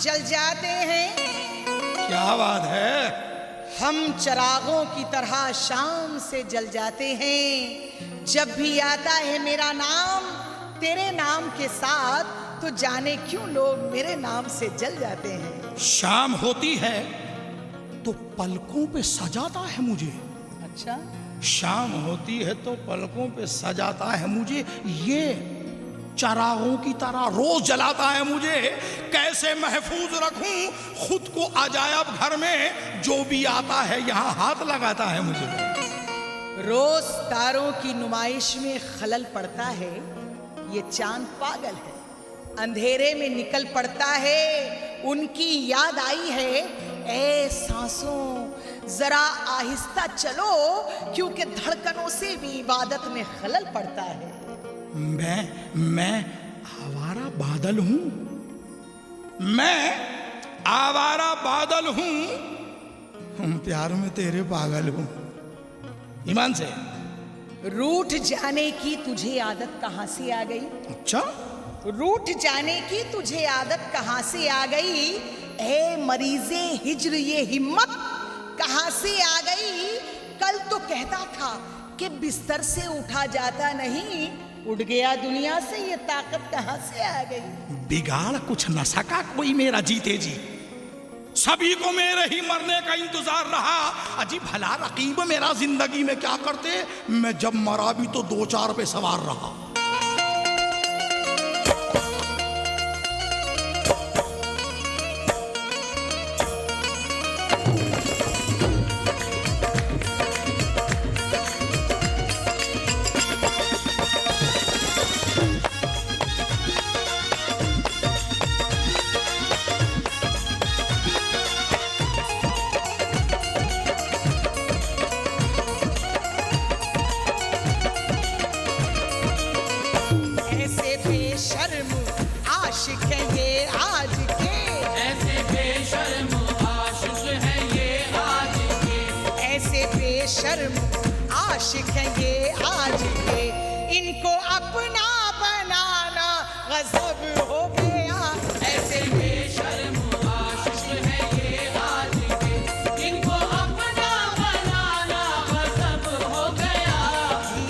जल जाते हैं। क्या बात है। हम चिरागों की तरह शाम से जल जाते हैं। जब भी आता है मेरा नाम तेरे नाम के साथ, तो जाने क्यों लोग मेरे नाम से जल जाते हैं। शाम होती है तो पलकों पे सजाता है मुझे। अच्छा, शाम होती है तो पलकों पे सजाता है मुझे, ये चिरागों की तरह रोज जलाता है मुझे। कैसे महफूज रखूं खुद को अजायब घर में, जो भी आता है यहाँ हाथ लगाता है मुझे। रोज तारों की नुमाइश में खलल पड़ता है। ये चांद पागल है, अंधेरे में निकल पड़ता है। उनकी याद आई है, ए सांसों जरा आहिस्ता चलो, क्योंकि धड़कनों से भी इबादत में खलल पड़ता है। मैं आवारा बादल हूं, मैं आवारा बादल हूं, प्यार में तेरे पागल हूं। ईमान से। रूठ जाने की तुझे आदत कहां से आ गई। अच्छा, रूठ जाने की तुझे आदत कहां से आ गई। ए मरीजे हिज्र ये हिम्मत कहां से आ गई। कल तो कहता था कि बिस्तर से उठा जाता नहीं, उठ गया दुनिया से, ये ताकत कहां से आ गई। बिगाड़ कुछ न सका कोई मेरा जीते जी, सभी को मेरे ही मरने का इंतजार रहा। अजी भला रकीब मेरा जिंदगी में क्या करते, मैं जब मरा भी तो 2-4 पे सवार रहा। आशिक है ये आज के, ऐसे बेशर्म आशिक है ये आज के, ऐसे बेशर्म आशिक है ये आज के। इनको अपना बनाना गज़ब हो गया। ऐसे बेशर्म आशिक है ये आज के, इनको अपना बनाना गज़ब हो गया।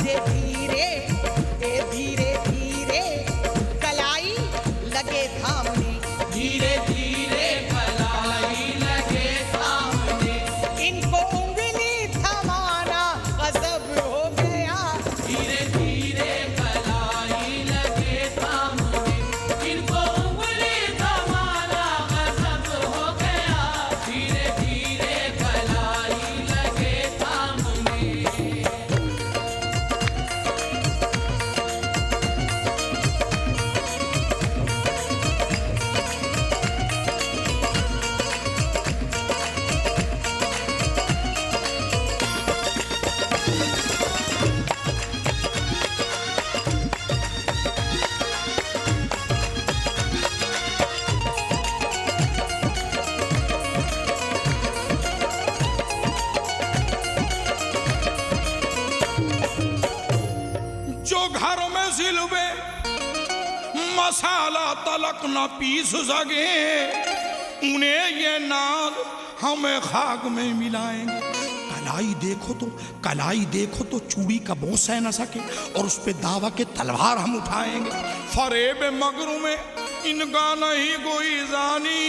धीरे धीरे धीरे धीरे कलाई लगे थामने, धीरे धीरे कलाई लगे सामने, इनको उंगली थमाना गज़ब हो गया। धीरे धीरे कलाई लगे सामने, इनको उंगली थमाना गज़ब हो गया। धीरे धीरे कलाई लगे सामने। जो घर में सिलवे मसाला तलक न पीस सके, उन्हें ये नाज हमें खाक में मिलाएंगे। कलाई देखो तो चूड़ी का बोझ सह न सके, और उस पे दावा के तलवार हम उठाएंगे। फरेब मगरू में इनका नहीं कोई जानी,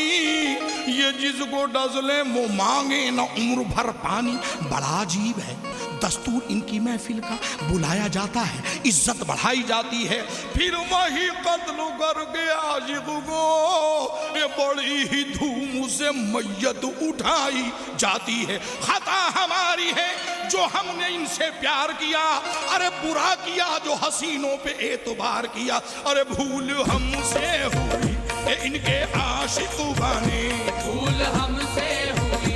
ये जिसको डजले वो मांगे न उम्र भर पानी। बड़ा अजीब है दस्तूर इनकी महफिल का, बुलाया जाता है इज्जत बढ़ाई जाती है, फिर वही कत्ल करके आशिक को ये बड़ी ही धूम से मैयत उठाई जाती है। खता हमारी है जो हमने इनसे प्यार किया, अरे बुरा किया जो हसीनों पे एतबार किया। अरे भूल हमसे हुई इनके आशिक बने, भूल हमसे हुई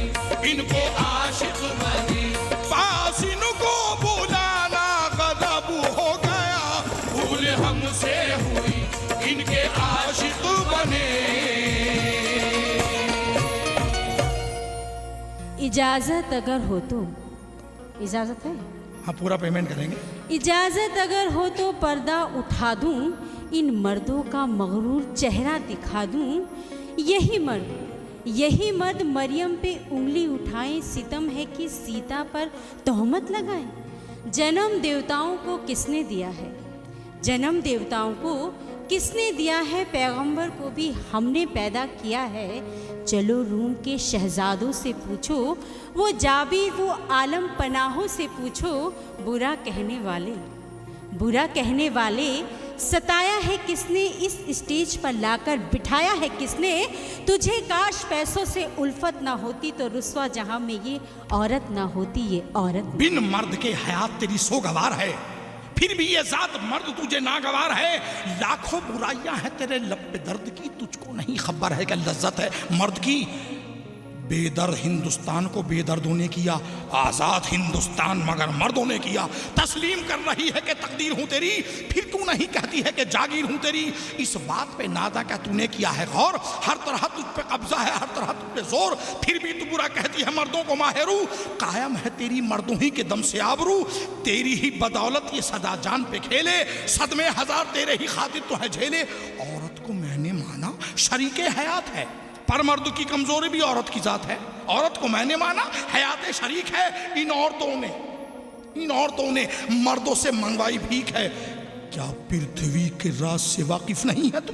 इनको आशिक बने, पास इनको बुलाना गज़ब हो गया। भूल हमसे हुई इनके आशिक बने। इजाज़त अगर हो तो, इजाज़त है? हाँ, पूरा पेमेंट करेंगे। इजाज़त अगर हो तो पर्दा उठा दूं, इन मर्दों का मगरूर चेहरा दिखा दूं, यही मर्द मरियम पे उंगली उठाएं, सितम है कि सीता पर तोहमत लगाएं। जन्म देवताओं को किसने दिया है? जन्म देवताओं को किसने दिया है? पैगंबर को भी हमने पैदा किया है। चलो रूम के शहजादों से पूछो, वो जाबीर वो आलम पनाहों से पूछो, बुरा कहने वाले सताया है किसने? इस स्टेज पर लाकर बिठाया है किसने? तुझे काश पैसों से उल्फत ना होती तो रुस्वा जहां में ये औरत ना होती, ये औरत। बिन मर्द के हयात तेरी सोगवार है, फिर भी ये जात मर्द तुझे नागवार है। लाखों बुराइयां हैं तेरे लब पे दर्द की, तुझको नहीं खबर है कि लज्जत है मर्द की। बेदर्द हिंदुस्तान को बेदर्दों ने किया, आजाद हिंदुस्तान मगर मर्दों ने किया। तस्लीम कर रही है कि तकदीर हूं तेरी, फिर तू नहीं कहती है कि जागीर हूं तेरी। इस बात पे नादा क्या तूने किया है गौर? हर तरह तुझ पे कब्जा है, हर तरह तुझ पे जोर, फिर भी तू बुरा कहती है मर्दों को माहिरू। कायम है तेरी मर्दों ही के दम से आबरू, तेरी ही बदौलत ये सदा जान पे खेले। सदमे हजार तेरे ही खातिर तो है झेले। औरत को मैंने माना शरीके हयात है, पर मर्द की कमजोरी भी औरत की जात है। औरत को मैंने माना हयात शरीक है। इन औरतों ने मर्दों से मंगवाई भीख है। क्या पृथ्वी के राज से वाकिफ नहीं है तू?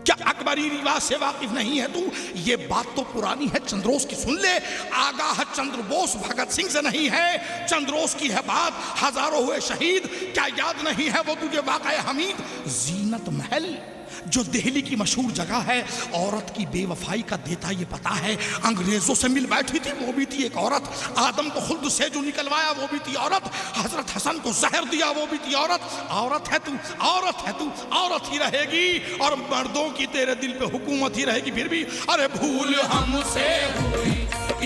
क्या अकबरी रिवाज से वाकिफ नहीं है तू? ये बात तो पुरानी है चंद्रोस की, सुन ले। आगाह चंद्र बोस भगत सिंह से नहीं है, चंद्रोस की है बात। हजारों हुए शहीद, क्या याद नहीं है वो तुझे वाक़या हमीद? जीनत महल जो दिल्ली की मशहूर जगह है, औरत की बेवफाई का देता ये पता है। अंग्रेजों से मिल बैठी थी, वो भी थी एक औरत। आदम को खुल्द से जो निकलवाया, वो भी थी औरत। हजरत हसन को जहर दिया, वो भी थी औरत। औरत है तू, औरत है तू, औरत ही रहेगी। और मर्दों की तेरे दिल पे हुकूमत ही रहेगी फिर भी। अरे भूल हमसे हुई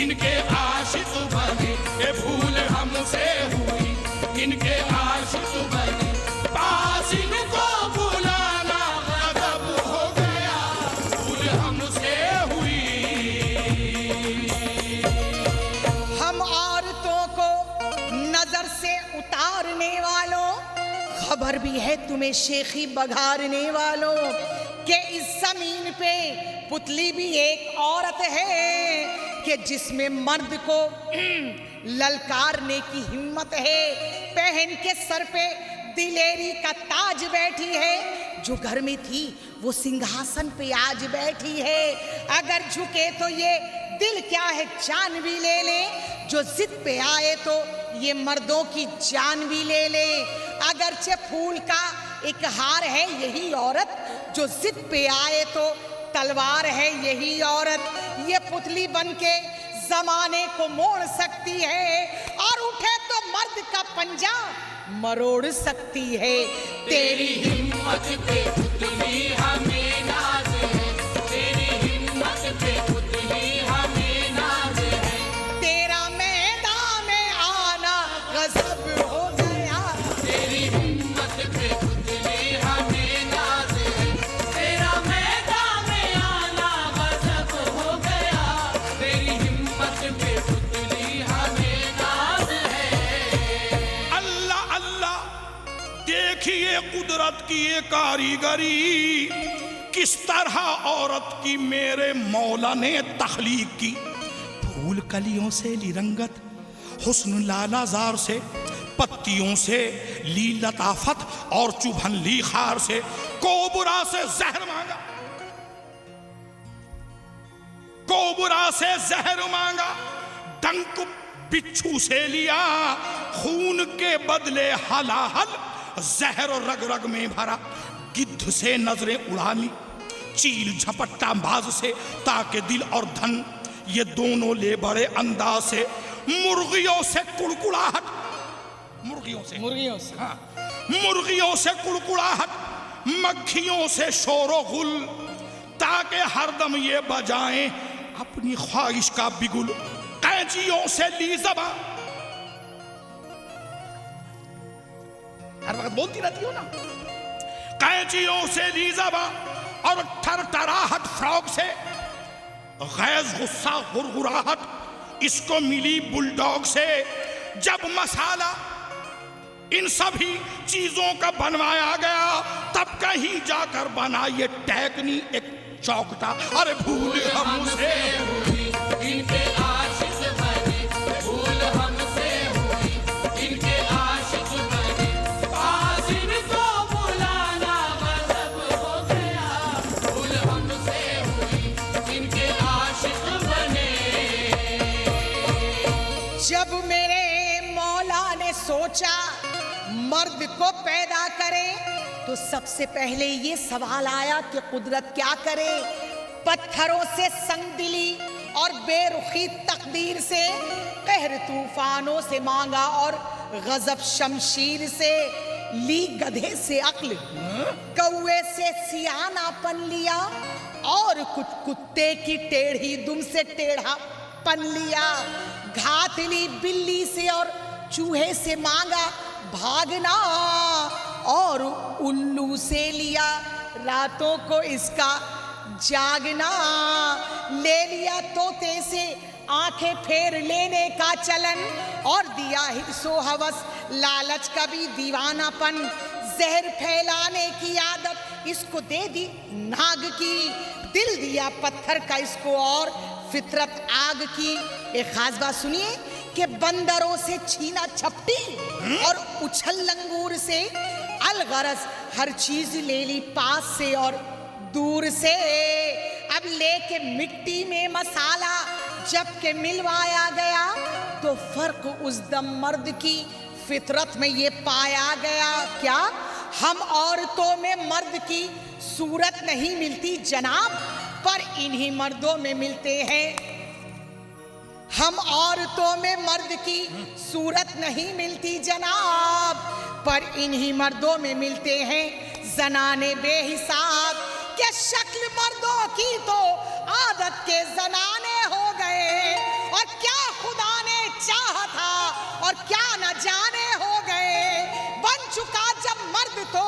इनके आशिक बने, ये भूल हमसे हुई इनके आशिक बने। पास इनको खबर भी है तुम्हें शेखी बघारने वालों कि इस जमीन पे पुतली भी एक औरत है कि जिसमें मर्द को ललकारने की हिम्मत है। पहन के सर पे दिलेरी का ताज बैठी है, जो घर में थी वो सिंहासन पे आज बैठी है। अगर झुके तो ये दिल क्या है जान भी ले ले, जो जिद पे आए तो ये मर्दों की जान भी ले ले। अगरचे फूल का एक हार है यही औरत, जो जिद पे आए तो तलवार है यही औरत। ये पुतली बनके जमाने को मोड़ सकती है, और उठे तो मर्द का पंजा मरोड़ सकती है। तेरी हिम्मत पे पुतली हमें नाज है, तेरी हिम्मत पे पुतली हमें नाज है। तेरा मैदान में आना गजब हो गया, तेरी हिम्मत पे पुतली हमें नाज है। तेरा मैदान में आना गजब हो गया, तेरी हिम्मत पे पुतली हमें नाज है। अल्लाह अल्लाह, देखिए कुदरत की ये कारीगरी, किस तरह औरत की मेरे मौला ने तख्लीक की। फूल कलियों से ली रंगत, हुस्न लालाजार से, पत्तियों से ली लताफत, और चुभन ली खार से। कोबरा से जहर मांगा, कोबरा से जहर मांगा, डंक बिच्छू से लिया, खून के बदले हलाहल जहर रग रग में भरा। गिद्ध से नजरें उड़ा ली, चील झपट्टा बाज से, ताकि दिल और धन ये दोनों ले बड़े अंदाज से। मुर्गियों से कुड़कुड़ाहट, मुर्गियों से हाँ, मुर्गियों से कुड़कुड़ाहट, मक्खियों से शोरो गुल, ताकि हरदम ये बजाएं अपनी ख्वाहिश का बिगुल। कैंचियों से ली ज़बां, हर वक्त बोलती रहती हो ना। कैंचियों से ली ज़बां, और थरथराहट फ्रॉग से, गैज़ गुस्सा गुरगुराहट इसको मिली बुलडॉग से। जब मसाला इन सभी चीजों का बनवाया गया, तब कहीं जाकर बना ये टैकनी एक चौकटा। अरे भूल हमसे हुई इनके आशिक बने, भूल हमसे हुई इनके आशिक बने, पास इनको बुलाना गजब हो गया, भूल हमसे हुई इनके आशिक बने। जब मेरे मौला ने सोचा मर्द को पैदा करे तो सबसे पहले ये सवाल आया कि कुदरत क्या करे। पत्थरों से संगदिली और बेरुखी तकदीर से, कहर तूफानों से मांगा और गजब शमशीर से, ली गधे से अक्ल, कौवे से सियानापन लिया और कुछ कुत्ते की टेढ़ी दुम से टेढ़ा पन लिया। घात ली बिल्ली से और चूहे से मांगा भागना और उल्लू से लिया रातों को इसका जागना। ले लिया तोते से आंखें फेर लेने का चलन और दिया हिर्सो हवस लालच का भी दीवानापन। जहर फैलाने की आदत इसको दे दी नाग की, दिल दिया पत्थर का इसको और फितरत आग की। एक खास बात सुनिए कि बंदरों से छीना छपटी और उछल लंगूर से, अलगरज हर चीज ले ली पास से और दूर से। अब लेके मिट्टी में मसाला जबकि मिलवाया गया तो फर्क उस दम मर्द की फितरत में ये पाया गया। क्या हम औरतों में मर्द की सूरत नहीं मिलती जनाब, पर इन्हीं मर्दों में मिलते हैं। हम औरतों में मर्द की सूरत नहीं मिलती जनाब, पर इन्हीं मर्दों में मिलते हैं जनाने बेहिसाब। क्या शक्ल मर्दों की तो आदत के जनाने हो गए, और क्या खुदा ने चाहा था और क्या न जाने हो गए। बन चुका जब मर्द तो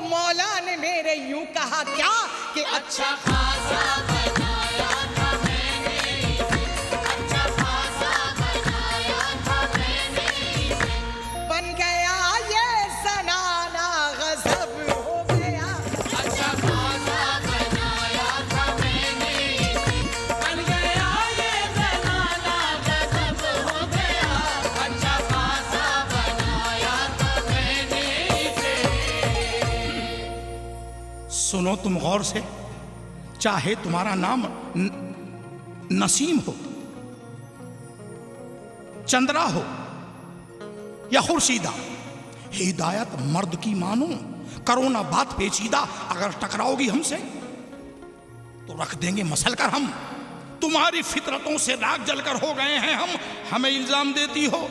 मौला ने मेरे यूं कहा क्या कि अच्छा खासा बनाया था मैंने इसे, अच्छा खासा बनाया था मैंने इसे, बन गया ये जनाना गजब हो गया। अच्छा खासा बनाया था मैंने इसे, बन गया ये जनाना गजब हो गया, अच्छा खासा बनाया था मैंने इसे। सुनो तुम गौर से, चाहे तुम्हारा नाम नसीम हो, चंद्रा हो या खुर्शीदा, हिदायत मर्द की मानो, करो ना बात पेचीदा। अगर टकराओगी हमसे तो रख देंगे मसल कर हम। तुम्हारी फितरतों से राग जलकर हो गए हैं हम। हमें इल्जाम देती हो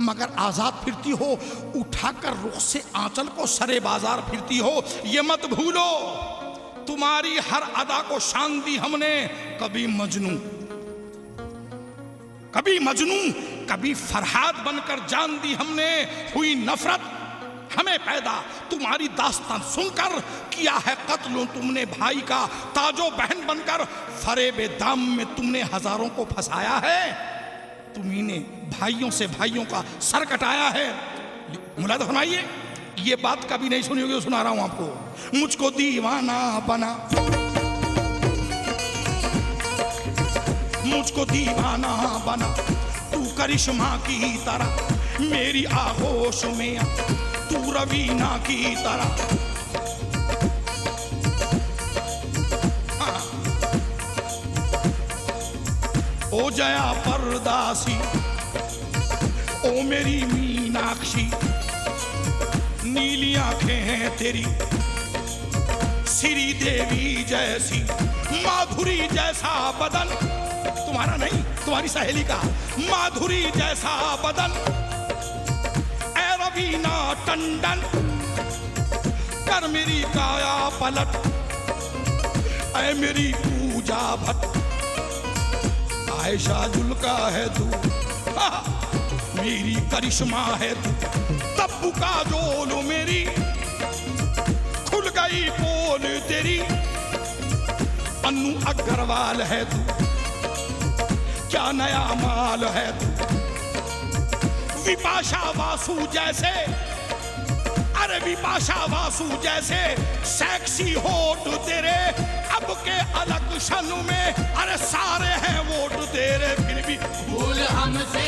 मगर आजाद फिरती हो, उठाकर रुख से आंचल को सरे बाजार फिरती हो। ये मत भूलो तुम्हारी हर अदा को शान दी हमने। कभी मजनू कभी फरहाद बनकर जान दी हमने। हुई नफरत हमें पैदा तुम्हारी दास्तान सुनकर, किया है कत्ल तुमने भाई का ताजो बहन बनकर। फरेबे दाम में तुमने हजारों को फंसाया है, तुम्ही ने भाइयों से भाइयों का सर कटाया है। मुलाद फरमाइए, ये बात कभी नहीं सुनी होगी, सुना रहा हूं आपको। मुझको दीवाना बना, मुझको दीवाना बना तू करिश्मा की तरह, मेरी आगोश में तू रवीना की तरह। हाँ। ओ जया परदासी, ओ मेरी मीनाक्षी, नीली आंखें हैं तेरी, श्री देवी जैसी, माधुरी जैसा बदन, तुम्हारा नहीं तुम्हारी सहेली का, माधुरी जैसा बदन, ए रवीना टंडन, कर मेरी काया पलट, ऐ मेरी पूजा भट्ट, आयशा जुल्का है तू, मेरी करिश्मा है तू, तब्बू का जोल मेरी, खुल गई पोल तेरी, अन्नू अग्रवाल है तू, क्या नया माल है तू, विपाशा वासु जैसे अरे विपाशा वासु जैसे सेक्सी होठ तेरे, अब के अलग शन में अरे सारे हैं वोट तेरे, फिर भी भूल हमसे